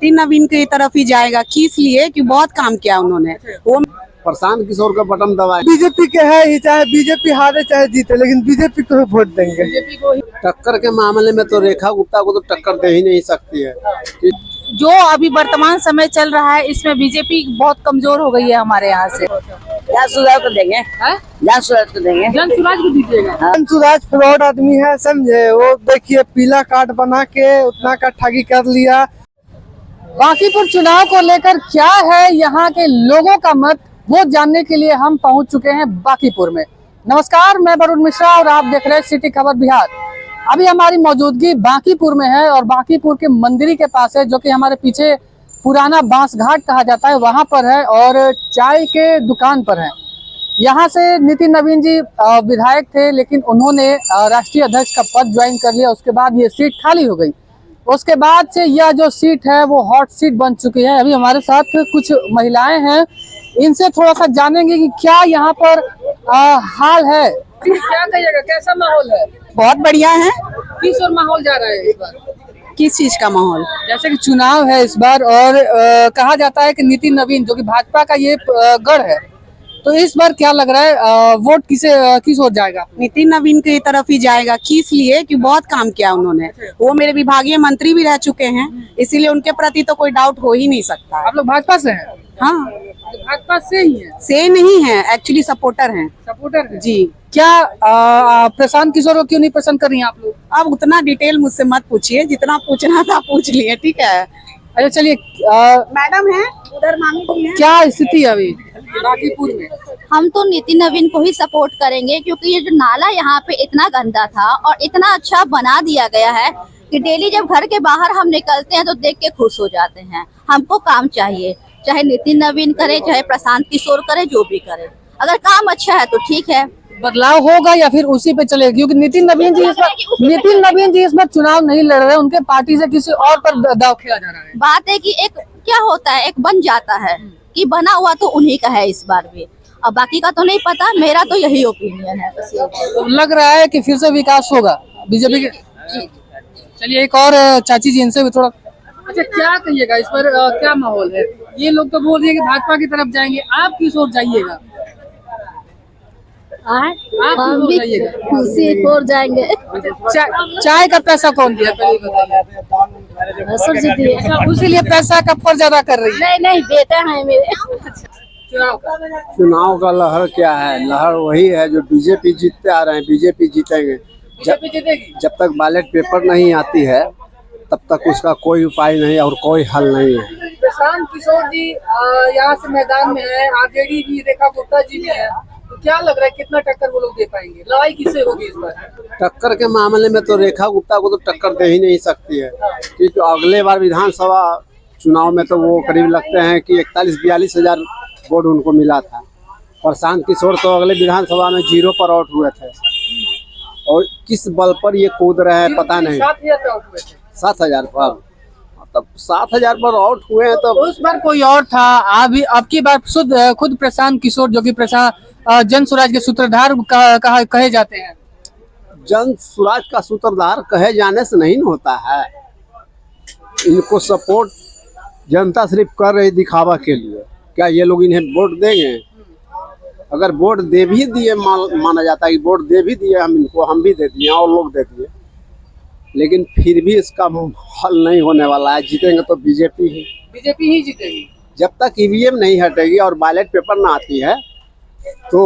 नवीन की तरफ ही जाएगा, किस लिए कि बहुत काम किया उन्होंने। वो प्रशांत किशोर का बटन दबाए। बीजेपी के है ही, चाहे बीजेपी हारे चाहे जीते, लेकिन बीजेपी को वोट देंगे। टक्कर के मामले में तो रेखा गुप्ता को तो टक्कर दे ही नहीं सकती है। जो अभी वर्तमान समय चल रहा है इसमें बीजेपी बहुत कमजोर हो गई है हमारे यहाँ से। जन सुराज को देंगे, जन सुराज को देंगे, जन सुराज को दीजिएगा। जन सुराज फ्रॉड आदमी है, समझे। वो देखिए पीला कार्ड बना के उतना का ठगी कर लिया। बांकीपुर चुनाव को लेकर क्या है यहाँ के लोगों का मत, वो जानने के लिए हम पहुंच चुके हैं बांकीपुर में। नमस्कार, मैं वरुण मिश्रा और आप देख रहे हैं सिटी खबर बिहार। अभी हमारी मौजूदगी बांकीपुर में है और बांकीपुर के मंदिर के पास है, जो कि हमारे पीछे पुराना बांस घाट कहा जाता है, वहां पर है और चाय के दुकान पर है। यहाँ से नितिन नवीन जी विधायक थे, लेकिन उन्होंने राष्ट्रीय अध्यक्ष का पद ज्वाइन कर लिया। उसके बाद ये सीट खाली हो गई। उसके बाद से यह जो सीट है वो हॉट सीट बन चुकी है। अभी हमारे साथ कुछ महिलाएं हैं, इनसे थोड़ा सा जानेंगे कि क्या यहाँ पर हाल है। क्या कहिएगा, कैसा माहौल है? बहुत बढ़िया है। किस और माहौल जा रहा है इस बार? किस चीज का माहौल? जैसे कि चुनाव है इस बार और कहा जाता है कि नितिन नवीन जो कि भाजपा का ये गढ़ है, तो इस बार क्या लग रहा है वोट किस ओर जाएगा? नितिन नवीन की तरफ ही जाएगा, किस लिए कि बहुत काम किया उन्होंने। वो मेरे विभागीय मंत्री भी रह चुके हैं, इसीलिए उनके प्रति तो कोई डाउट हो ही नहीं सकता। आप लोग भाजपा से हैं? हाँ, भाजपा से ही है? से नहीं है, एक्चुअली सपोर्टर हैं। सपोर्टर है जी। क्या प्रशांत किशोर को क्यों नहीं पसंद कर रही हैं आप लोग? अब उतना डिटेल मुझसे मत पूछिए, जितना पूछना था पूछ लिए, ठीक है। अच्छा चलिए, मैडम है उधर, मामी जी हैं। क्या स्थिति है अभी बांकीपुर में? हम तो नितिन नवीन को ही सपोर्ट करेंगे, क्योंकि ये जो नाला यहाँ पे इतना गंदा था और इतना अच्छा बना दिया गया है कि डेली जब घर के बाहर हम निकलते हैं तो देख के खुश हो जाते हैं। हमको काम चाहिए, चाहे नितिन नवीन करे चाहे प्रशांत किशोर करे, जो भी करे, अगर काम अच्छा है तो ठीक है। बदलाव होगा या फिर उसी पे चलेगा? क्योंकि नितिन नवीन जी इस बार चुनाव नहीं लड़ रहे, उनके पार्टी से किसी और पर दाव खेला जा रहा है। बात है कि एक क्या होता है, एक बन जाता है कि बना हुआ तो उन्हीं का है इस बार भी, अब बाकी का तो नहीं पता। मेरा तो यही ओपिनियन है। तो लग रहा है कि फिर से विकास होगा बीजेपी के। चलिए एक और चाची जी, इनसे भी थोड़ा। अच्छा, क्या कहिएगा इस पर, क्या माहौल है? ये लोग तो बोल रहे हैं कि भाजपा की तरफ जाएंगे, आप किस ओर जाइएगा? हम भी उसी ओर जाएंगे। चाय का पैसा कौन दिया पहले बताइए? सर जी दिए। उसी लिए पैसा का फर्ज अदा कर रही है। नहीं बेटा है मेरे। चुनाव का लहर क्या है? लहर वही है जो बीजेपी जीतते आ रहे हैं, बीजेपी जीतेंगे। जब तक बैलेट पेपर नहीं आती है तब तक उसका कोई उपाय नहीं और कोई हल नहीं है। प्रशांत किशोर जी यहाँ से मैदान में है, आरजेडी भी, रेखा गुप्ता जी भी है, तो क्या लग रहा है कितना टक्कर वो लोग दे पाएंगे? लड़ाई किससे होगी इस बार? टक्कर के मामले में तो रेखा गुप्ता को तो टक्कर दे ही नहीं सकती है, क्योंकि अगले बार विधानसभा चुनाव में तो वो करीब लगते हैं कि 41-42 हजार वोट उनको मिला था। प्रशांत किशोर तो अगले विधानसभा में 0 पर आउट हुए थे, और किस बल पर ये कूद रहे हैं पता नहीं। 7,000 पर, तब 7,000 पर आउट हुए हैं। तो उस बार कोई और था, अभी अब की बार खुद प्रशांत किशोर जो कि जन स्वराज के सूत्रधार कहे जाते हैं। जन स्वराज का सूत्रधार कहे जाने से नहीं होता है, इनको सपोर्ट जनता सिर्फ कर रही दिखावा के लिए। क्या ये लोग इन्हें वोट देंगे? अगर वोट दे भी दिए, माना जाता है कि वोट दे भी दिए हम इनको, हम भी दे दिए और लोग दे दिए, लेकिन फिर भी इसका हल नहीं होने वाला है। जीतेंगे तो बीजेपी ही जीतेगी। जब तक ईवीएम नहीं हटेगी और बैलेट पेपर ना आती है तो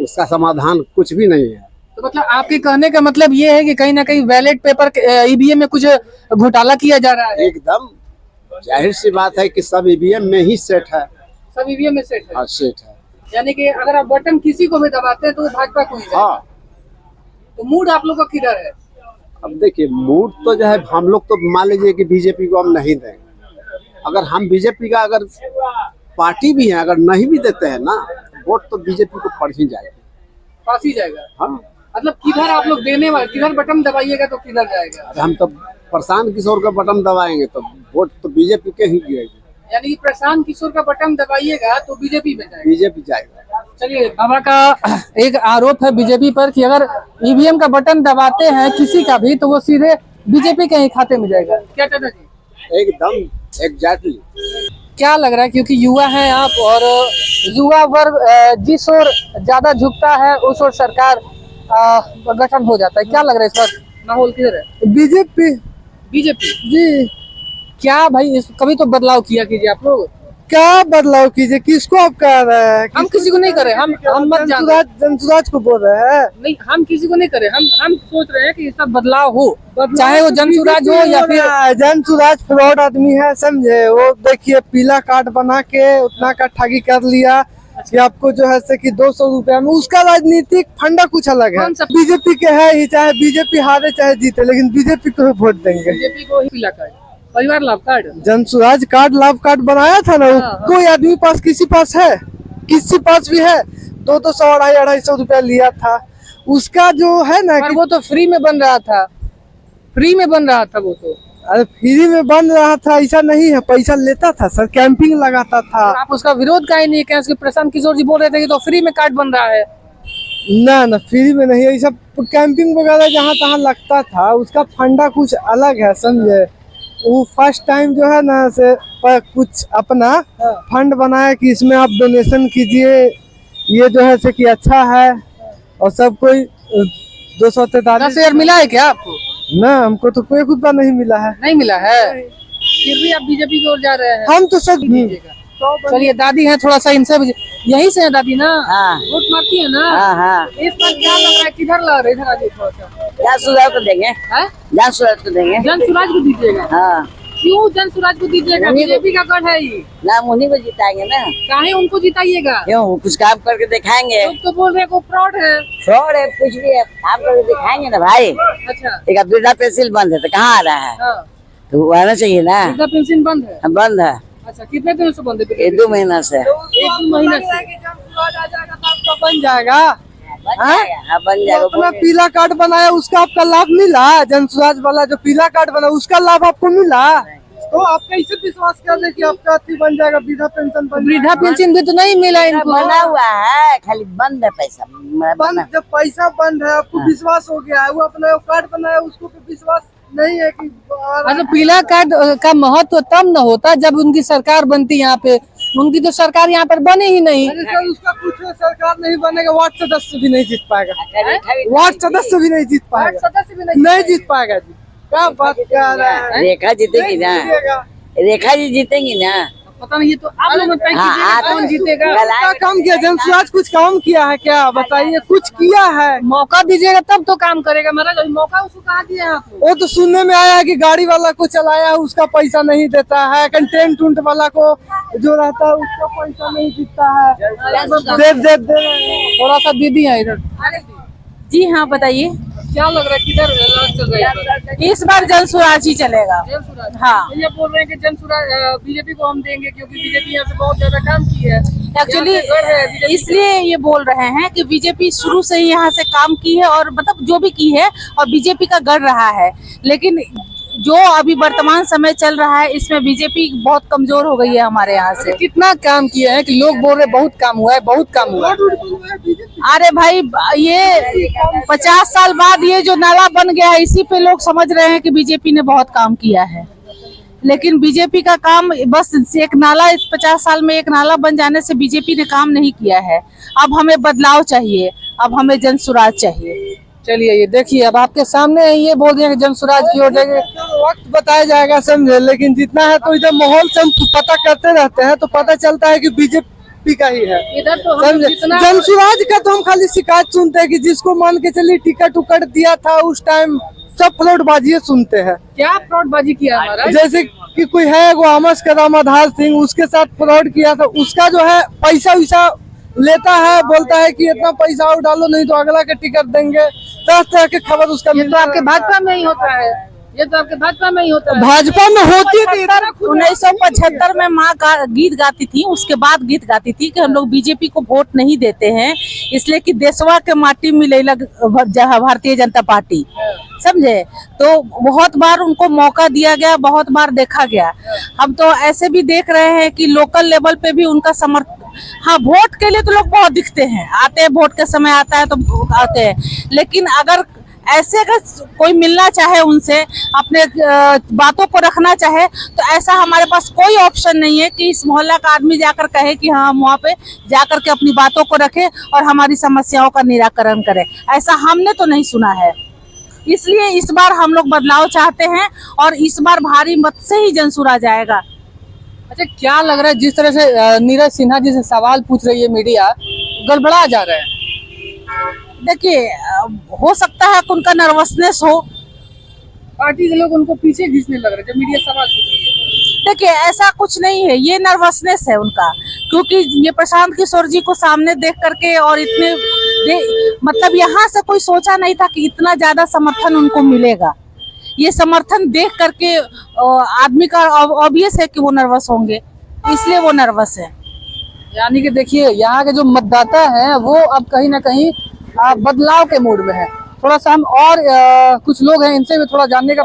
उसका समाधान कुछ भी नहीं है। तो मतलब आपके कहने का मतलब ये है कि कहीं ना कहीं बैलेट पेपर ईवीएम में कुछ घोटाला किया जा रहा है? एकदम जाहिर सी बात है कि सब ईवीएम में ही सेट है। सब ईवीएम में सेट है? हाँ, सेट है। यानी कि अगर आप बटन किसी को भी दबाते हैं तो वो भाजपा को ही जाएगा। हाँ। तो मूड आप लोग का किधर है? अब देखिए, मूड तो जो है, हम लोग तो मान लीजिए कि बीजेपी को हम नहीं देंगे। अगर हम बीजेपी का अगर पार्टी भी है, अगर नहीं भी देते हैं ना वोट, तो बीजेपी को पड़ ही जाएगा, पास ही जाएगा। हाँ। मतलब किधर आप लोग देने वाले, किधर बटन दबाइएगा तो किधर जाएगा? हम तो प्रशांत किशोर का बटन दबाएंगे तो वोट तो बीजेपी के ही गिरेगी। यानी प्रशांत किशोर का बटन दबाइएगा तो बीजेपी में जाएगा? बीजेपी जाएगा। चलिए, बाबा का एक आरोप है बीजेपी पर कि अगर ईवीएम का बटन दबाते हैं किसी का भी तो वो सीधे बीजेपी के ही खाते में जाएगा। क्या चाचा जी? एकदम एग्जैक्टली। क्या लग रहा है, क्योंकि युवा हैं आप और युवा वर्ग जिस ओर ज्यादा झुकता है उस ओर सरकार गठन हो जाता है, क्या लग रहा है इस वक्त माहौल किधर है? बीजेपी। बीजेपी जी। क्या भाई, इस कभी तो बदलाव किया कीजिए आप लोग। क्या बदलाव कीजिए, किसको आप कह रहे हैं? हम किसी को नहीं करे, हम मत जाने। जनसुराज को बोल रहे हैं। नहीं, हम किसी को नहीं करे, हम सोच रहे हैं कि इसका बदलाव हो, चाहे वो जनसुराज हो या फिर जनसुराज फ्रॉड आदमी है, समझे। वो देखिए पीला कार्ड बना के उतना का ठगी कर लिया कि आपको जो है से कि 200 रुपया में, उसका राजनीतिक फंडा कुछ अलग है। कौन सा? बीजेपी के है ही, चाहे बीजेपी हारे चाहे जीते, लेकिन बीजेपी को ही वोट देंगे। बीजेपी को ही पीला कार्ड, परिवार लाभ कार्ड, जनसुराज कार्ड, लाभ कार्ड बनाया था ना, वो हाँ। कोई आदमी पास, किसी पास है, किसी पास भी है, 200 250 रुपया लिया था उसका जो है ना पर कि वो तो फ्री में बन रहा था, फ्री में बन रहा था वो तो। अरे फ्री में बन रहा था, ऐसा नहीं है, पैसा लेता था सर, कैंपिंग लगाता था। और आप उसका विरोध काहे नहीं किया? उसके प्रशांत किशोर जी बोल रहे थे कि तो फ्री में कार्ड बन रहा है। ना फ्री में नहीं, ऐसा कैंपिंग वगैरह जहाँ तहाँ लगता था, उसका फंडा कुछ अलग है, समझे। वो फर्स्ट टाइम जो है ना से कुछ अपना फंड बनाया कि इसमें आप डोनेशन कीजिए, ये जो है से कि अच्छा है, और सब कोई 243 शेयर मिला है क्या आपको? ना, हमको तो कोई रुपया नहीं मिला है। नहीं मिला है, फिर भी आप बीजेपी की ओर जा रहे हैं। हम तो सब चलिए, दादी है, थोड़ा सा इनसे यही से है दादी ना? हाँ वोट मारती है ना? हाँ हाँ। इस बार क्या लग रहा है, किधर लग रहा है? इधर आइए थोड़ा सा। जन सुराज को देंगे, हैं? जन सुराज को देंगे। जन सुराज को दीजिएगा? हाँ, क्यों जन सुराज को दीजिएगा? उन्हीं को- बीजेपी का गढ़ है ये, नाम उन्हीं को जिताएंगे ना। काहे उनको जिताइएगा? क्यों, कुछ काम करके दिखाएंगे। लोग तो बोल रहे हैं को फ्रॉड है। फ्रॉड है, कुछ भी है, काम करके दिखाएंगे ना भाई। अच्छा, एक वृद्धा पेंसिल बंद है तो कहाँ आ रहा है, हाँ, तो वो आना चाहिए ना। वृद्धा पेंशन बंद है। बंद है, अच्छा, कितने दिन से बंद है? ये 2 महीना से। 1 महीना से। बन जाएगा। बन जाएगा, हाँ बन वो जाएगा। अपना पीला कार्ड बनाया, उसका आपका लाभ मिला? जनसुराज वाला जो पीला कार्ड बना, उसका लाभ आपको मिला? तो आप कैसे विश्वास कर रहे कि आपका अति बन जाएगा, वृद्धा पेंशन बन वृद्धा पेंशन भी तो नहीं मिला इनको। बना हुआ है, खाली बंद है पैसा बंद? जब पैसा बंद है, आपको विश्वास हो गया है, वो अपना कार्ड बनाया, उसको भी विश्वास नहीं है कि मतलब पीला कार्ड का महत्व तब न होता जब उनकी सरकार बनती यहाँ पे। उनकी तो सरकार यहाँ पर बनी ही नहीं। अरे सर, उसका कुछ सरकार नहीं बनेगा, वार्ड सदस्य भी नहीं जीत पाएगा, है। वार्ड सदस्य भी नहीं जीत पाएगा, सदस्य भी नहीं जीत पाएगा जी। क्या बात कर रहे हैं? रेखा जीतेगी ना, जीतेगा। रेखा जी जीतेंगी ना। पता नहीं, ये तो आप लोग तय हाँ, कीजिएगा आप- कौन जीतेगा। क्या काम किया जनसुराज? कुछ काम किया है क्या, बताइए, कुछ किया है? मौका दीजिएगा तब तो काम करेगा। महाराज अभी मौका उसको कहाँ दिया है आप लोग? वो तो सुनने में आया है कि गाड़ी वाला को चलाया है, उसका पैसा नहीं देता है, कंटेंट उंट वाला को जो रहता है उसका पैसा नहीं देता है। दे थोड़ा सा दीदी है इधर। जी हाँ, बताइए। क्या लग रहा है, किधर लड़ाई चल रही है? इस बार जन सुराज ही चलेगा। जन सुराज। हाँ। ये बोल रहे हैं कि जन सुराज बीजेपी को हम देंगे क्योंकि बीजेपी यहाँ से बहुत ज्यादा काम की है। एक्चुअली यहाँ पे गढ़ है BJP इसलिए ये बोल रहे हैं कि बीजेपी शुरू से ही यहाँ से काम की है, और मतलब जो भी की है, और बीजेपी का गढ़ रहा है। लेकिन जो अभी वर्तमान समय चल रहा है, इसमें बीजेपी बहुत कमजोर हो गई है हमारे यहाँ से। कितना काम किया है कि लोग बोल रहे बहुत काम हुआ है, बहुत काम हुआ है। अरे भाई, ये 50 साल बाद ये जो नाला बन गया है, इसी पे लोग समझ रहे हैं कि बीजेपी ने बहुत काम किया है। लेकिन बीजेपी का काम बस एक नाला, 50 साल में एक नाला बन जाने से बीजेपी ने काम नहीं किया है। अब हमें बदलाव चाहिए, अब हमें जन सुराज चाहिए। चलिए, ये देखिए, अब आपके सामने है, ये बोल दिया कि जन सुराज की ओर जाएंगे। वक्त बताया जाएगा, समझे। लेकिन जितना है तो इधर माहौल से हम पता करते रहते हैं, तो पता चलता है कि बीजेपी का ही है, इधर तो हम समझे। जितना जनसुराज का तो हम खाली शिकायत सुनते हैं कि जिसको मान के चलिए टिकट उकट दिया था उस टाइम, सब फ्रॉडबाजी सुनते हैं। क्या फ्रॉडबाजी किया हमारा? जैसे कि कोई है वो आमस कदम आधार सिंह, उसके साथ फ्रॉड किया था, उसका जो है पैसा वैसा लेता है, बोलता है कि इतना पैसा और डालो नहीं तो अगला के टिकट देंगे, तरह तरह के खबर उसका ये तो मिलता आपके भाजपा में ही होता है, ये तो आपके भाजपा में ही होता है। भाजपा में होती थी। 1975 में माँ गीत गाती थी, उसके बाद गीत गाती थी कि हम लोग बीजेपी को वोट नहीं देते हैं इसलिए कि देशवा के माटी मिले लग भारतीय जनता पार्टी, समझे। तो बहुत बार उनको मौका दिया गया, बहुत बार देखा गया। हम तो ऐसे भी देख रहे हैं कि लोकल लेवल पे भी उनका समर्थन, हाँ, वोट के लिए तो लोग बहुत दिखते हैं, आते हैं, वोट के समय आता है तो आते हैं। लेकिन अगर ऐसे अगर कोई मिलना चाहे उनसे, अपने बातों को रखना चाहे, तो ऐसा हमारे पास कोई ऑप्शन नहीं है कि इस मोहल्ला का आदमी जाकर कहे कि हाँ हम वहाँ पे जाकर के अपनी बातों को रखे और हमारी समस्याओं का निराकरण करे। ऐसा हमने तो नहीं सुना है। इसलिए इस बार हम लोग बदलाव चाहते हैं और इस बार भारी मत से ही जनसुरा जाएगा। अच्छा, क्या लग रहा है जिस तरह से नीरज सिन्हा जी से सवाल पूछ रही है मीडिया, गड़बड़ा जा रहा है? देखिए, हो सकता है कि उनका नर्वसनेस हो। पार्टी के लोग उनको पीछे खींचने लग रहे हैं जब मीडिया सवाल पूछ रही है। देखिए, ऐसा कुछ नहीं है, ये नर्वसनेस है उनका, क्योंकि ये प्रशांत किशोर जी को सामने देख करके और मतलब यहाँ से कोई सोचा नहीं था कि इतना ज्यादा समर्थन उनको मिलेगा। ये समर्थन देख करके आदमी का ऑब्वियस है कि वो नर्वस होंगे, इसलिए वो नर्वस है। यानी कि देखिए, यहाँ के जो मतदाता हैं वो अब कहीं ना कहीं बदलाव के मूड में है। थोड़ा सा हम और कुछ लोग हैं, इनसे भी थोड़ा जानने का